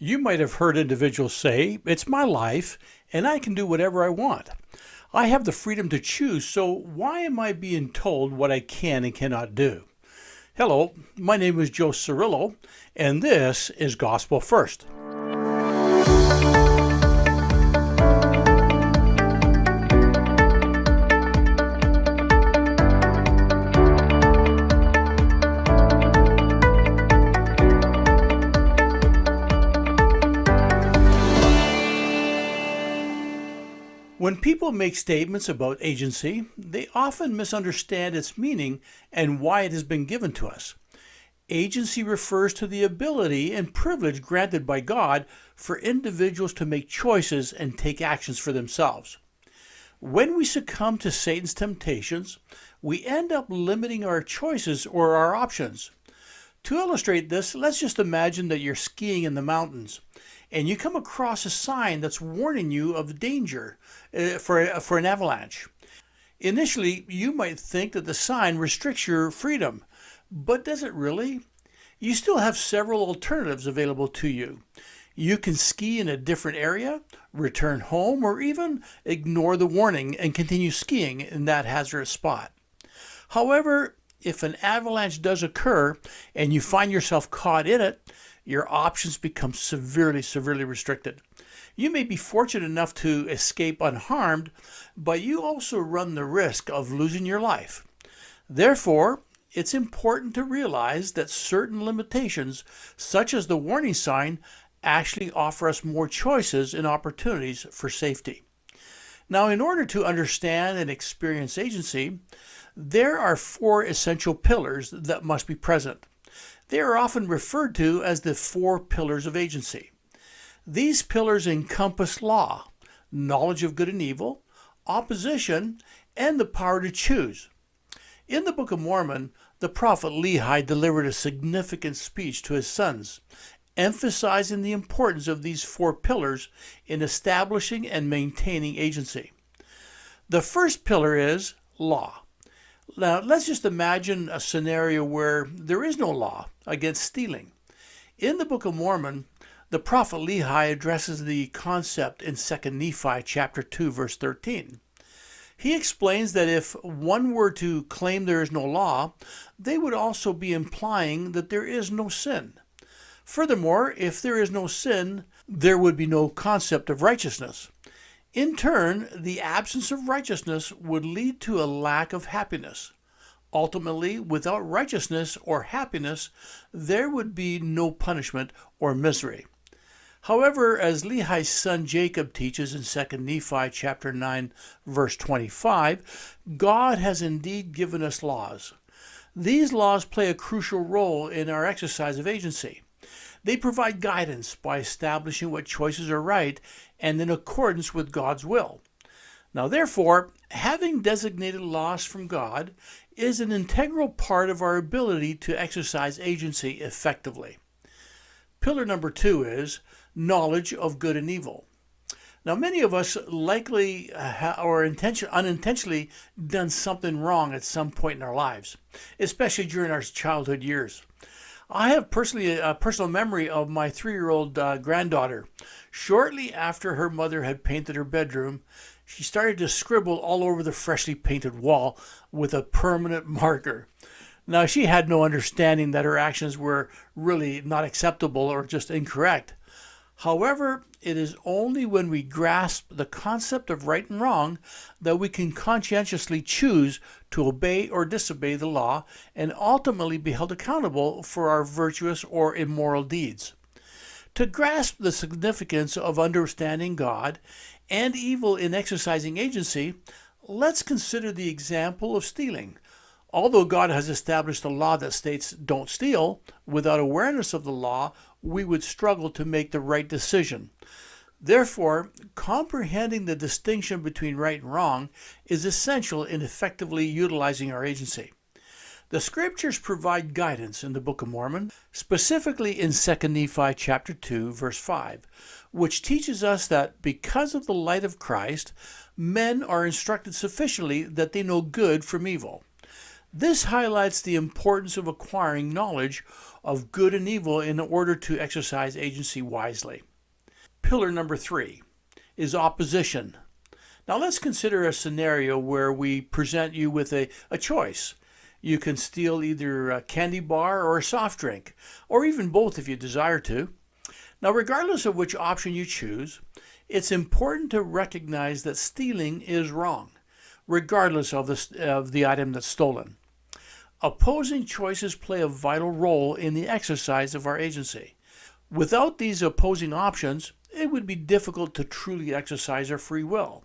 You might have heard individuals say, "It's my life, and I can do whatever I want. I have the freedom to choose, so why am I being told what I can and cannot do?" Hello, my name is Joe Cirillo, and this is Gospel First. When people make statements about agency, they often misunderstand its meaning and why it has been given to us. Agency refers to the ability and privilege granted by God for individuals to make choices and take actions for themselves. When we succumb to Satan's temptations, we end up limiting our choices or our options. To illustrate this, let's just imagine that you're skiing in the mountains and you come across a sign that's warning you of danger for an avalanche. Initially, you might think that the sign restricts your freedom, but does it really? You still have several alternatives available to you. You can ski in a different area, return home, or even ignore the warning and continue skiing in that hazardous spot. However, if an avalanche does occur and you find yourself caught in it, your options become severely restricted. You may be fortunate enough to escape unharmed, but you also run the risk of losing your life. Therefore, it's important to realize that certain limitations, such as the warning sign, actually offer us more choices and opportunities for safety. Now, in order to understand and experience agency, there are 4 essential pillars that must be present. They are often referred to as the 4 pillars of agency. These pillars encompass law, knowledge of good and evil, opposition, and the power to choose. In the Book of Mormon, the prophet Lehi delivered a significant speech to his sons, emphasizing the importance of these 4 pillars in establishing and maintaining agency. The first pillar is law. Now, let's just imagine a scenario where there is no law against stealing. In the Book of Mormon, the prophet Lehi addresses the concept in 2 Nephi chapter 2, verse 13. He explains that if one were to claim there is no law, they would also be implying that there is no sin. Furthermore, if there is no sin, there would be no concept of righteousness. In turn, the absence of righteousness would lead to a lack of happiness. Ultimately, without righteousness or happiness, there would be no punishment or misery. However, as Lehi's son Jacob teaches in 2 Nephi chapter 9, verse 25, God has indeed given us laws. These laws play a crucial role in our exercise of agency. They provide guidance by establishing what choices are right and in accordance with God's will. Now, therefore, having designated laws from God is an integral part of our ability to exercise agency effectively. Pillar number 2 is knowledge of good and evil. Now, many of us likely or unintentionally done something wrong at some point in our lives, especially during our childhood years. I have personally a personal memory of my 3-year-old granddaughter. Shortly after her mother had painted her bedroom, she started to scribble all over the freshly painted wall with a permanent marker. Now, she had no understanding that her actions were really not acceptable or just incorrect. However, it is only when we grasp the concept of right and wrong that we can conscientiously choose to obey or disobey the law and ultimately be held accountable for our virtuous or immoral deeds. To grasp the significance of understanding God and evil in exercising agency, let's consider the example of stealing. Although God has established a law that states don't steal, without awareness of the law, we would struggle to make the right decision. Therefore, comprehending the distinction between right and wrong is essential in effectively utilizing our agency. The scriptures provide guidance in the Book of Mormon, specifically in 2 Nephi chapter 2, verse 5, which teaches us that because of the light of Christ, men are instructed sufficiently that they know good from evil. This highlights the importance of acquiring knowledge of good and evil in order to exercise agency wisely. Pillar number 3 is opposition. Now let's consider a scenario where we present you with a choice. You can steal either a candy bar or a soft drink, or even both if you desire to. Now, regardless of which option you choose, it's important to recognize that stealing is wrong, regardless of the item that's stolen. Opposing choices play a vital role in the exercise of our agency. Without these opposing options, it would be difficult to truly exercise our free will.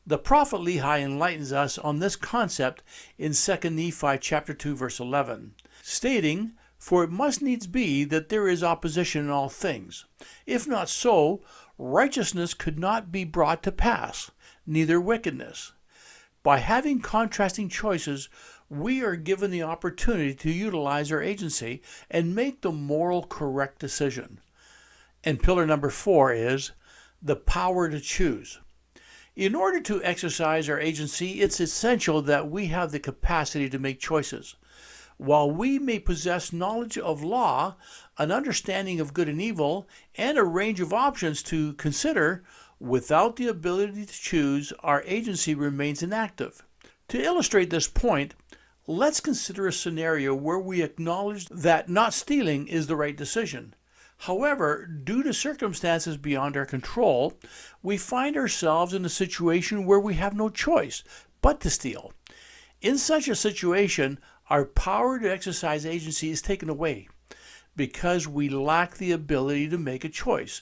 The prophet Lehi enlightens us on this concept in 2 Nephi chapter 2 verse 11, stating, "For it must needs be that there is opposition in all things. If not so, righteousness could not be brought to pass, neither wickedness." By having contrasting choices, we are given the opportunity to utilize our agency and make the moral correct decision. And pillar number 4 is the power to choose. In order to exercise our agency, it's essential that we have the capacity to make choices. While we may possess knowledge of law, an understanding of good and evil, and a range of options to consider, without the ability to choose, our agency remains inactive. To illustrate this point, let's consider a scenario where we acknowledge that not stealing is the right decision. However, due to circumstances beyond our control, we find ourselves in a situation where we have no choice but to steal. In such a situation, our power to exercise agency is taken away because we lack the ability to make a choice.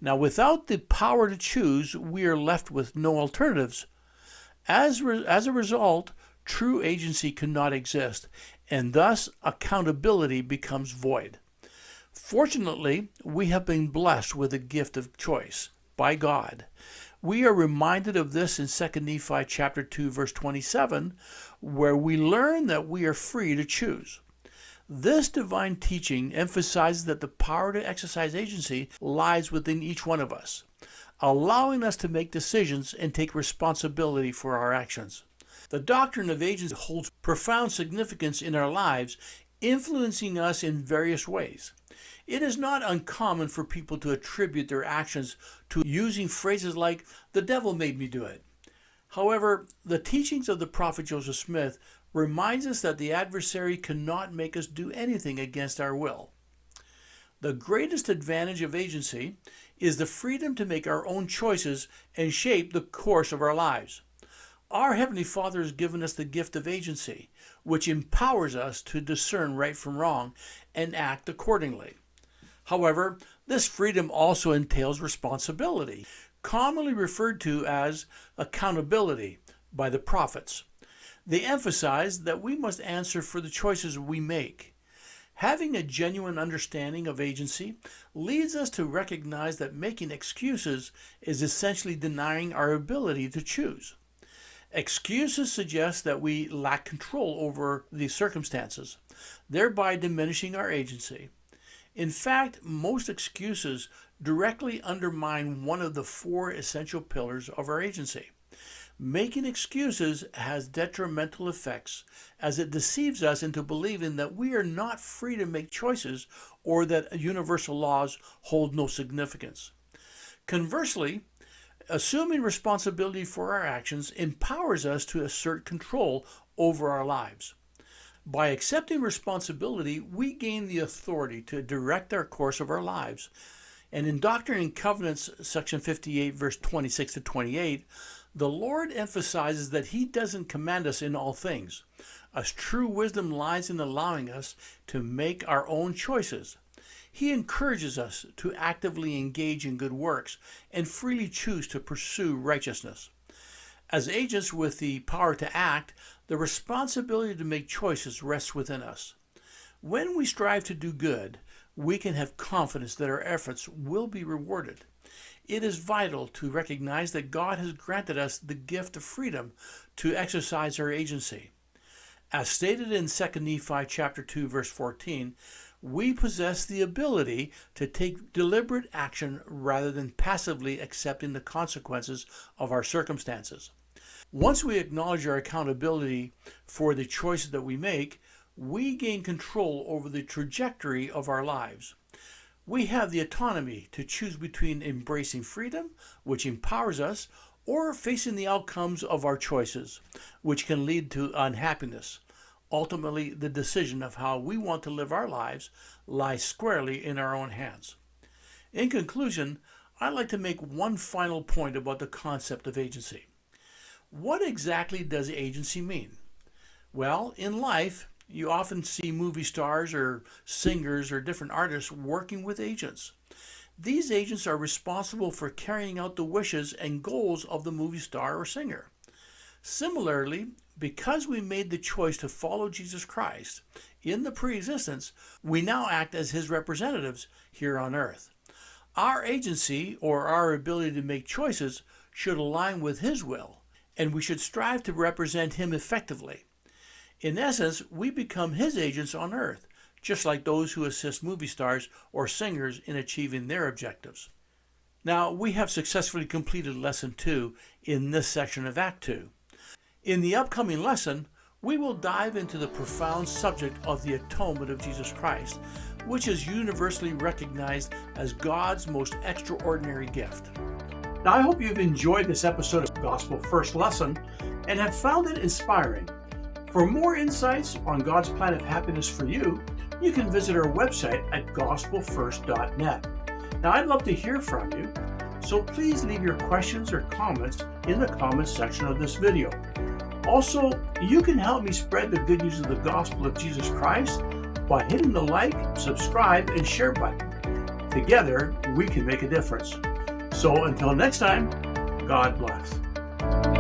Now, without the power to choose, we are left with no alternatives. As a result, true agency cannot exist, and thus accountability becomes void. Fortunately, we have been blessed with the gift of choice by God. We are reminded of this in 2 Nephi chapter 2 verse 27, where we learn that we are free to choose. This divine teaching emphasizes that the power to exercise agency lies within each one of us, allowing us to make decisions and take responsibility for our actions. The doctrine of agency holds profound significance in our lives, influencing us in various ways. It is not uncommon for people to attribute their actions to using phrases like, "the devil made me do it." However, the teachings of the prophet Joseph Smith reminds us that the adversary cannot make us do anything against our will. The greatest advantage of agency is the freedom to make our own choices and shape the course of our lives. Our Heavenly Father has given us the gift of agency, which empowers us to discern right from wrong and act accordingly. However, this freedom also entails responsibility, commonly referred to as accountability by the prophets. They emphasize that we must answer for the choices we make. Having a genuine understanding of agency leads us to recognize that making excuses is essentially denying our ability to choose. Excuses suggest that we lack control over the circumstances, thereby diminishing our agency. In fact, most excuses directly undermine one of the 4 essential pillars of our agency. Making excuses has detrimental effects as it deceives us into believing that we are not free to make choices or that universal laws hold no significance. Conversely, assuming responsibility for our actions empowers us to assert control over our lives. By accepting responsibility, we gain the authority to direct our course of our lives. And in Doctrine and Covenants, section 58, verse 26 to 28, the Lord emphasizes that He doesn't command us in all things, as true wisdom lies in allowing us to make our own choices. He encourages us to actively engage in good works and freely choose to pursue righteousness. As agents with the power to act, the responsibility to make choices rests within us. When we strive to do good, we can have confidence that our efforts will be rewarded. It is vital to recognize that God has granted us the gift of freedom to exercise our agency. As stated in 2 Nephi chapter 2 verse 14, we possess the ability to take deliberate action rather than passively accepting the consequences of our circumstances. Once we acknowledge our accountability for the choices that we make, we gain control over the trajectory of our lives. We have the autonomy to choose between embracing freedom, which empowers us, or facing the outcomes of our choices, which can lead to unhappiness. Ultimately, the decision of how we want to live our lives lies squarely in our own hands. In conclusion, I'd like to make one final point about the concept of agency. What exactly does agency mean? Well, in life, you often see movie stars or singers or different artists working with agents. These agents are responsible for carrying out the wishes and goals of the movie star or singer. Similarly, because we made the choice to follow Jesus Christ in the pre-existence, we now act as his representatives here on earth. Our agency, or our ability to make choices, should align with his will, and we should strive to represent him effectively. In essence, we become his agents on earth, just like those who assist movie stars or singers in achieving their objectives. Now, we have successfully completed Lesson 2 in this section of Act 2. In the upcoming lesson, we will dive into the profound subject of the atonement of Jesus Christ, which is universally recognized as God's most extraordinary gift. Now, I hope you've enjoyed this episode of Gospel First Lesson and have found it inspiring. For more insights on God's plan of happiness for you, you can visit our website at gospelfirst.net. Now, I'd love to hear from you, so please leave your questions or comments in the comments section of this video. Also, you can help me spread the good news of the gospel of Jesus Christ by hitting the like, subscribe, and share button. Together, we can make a difference. So until next time, God bless.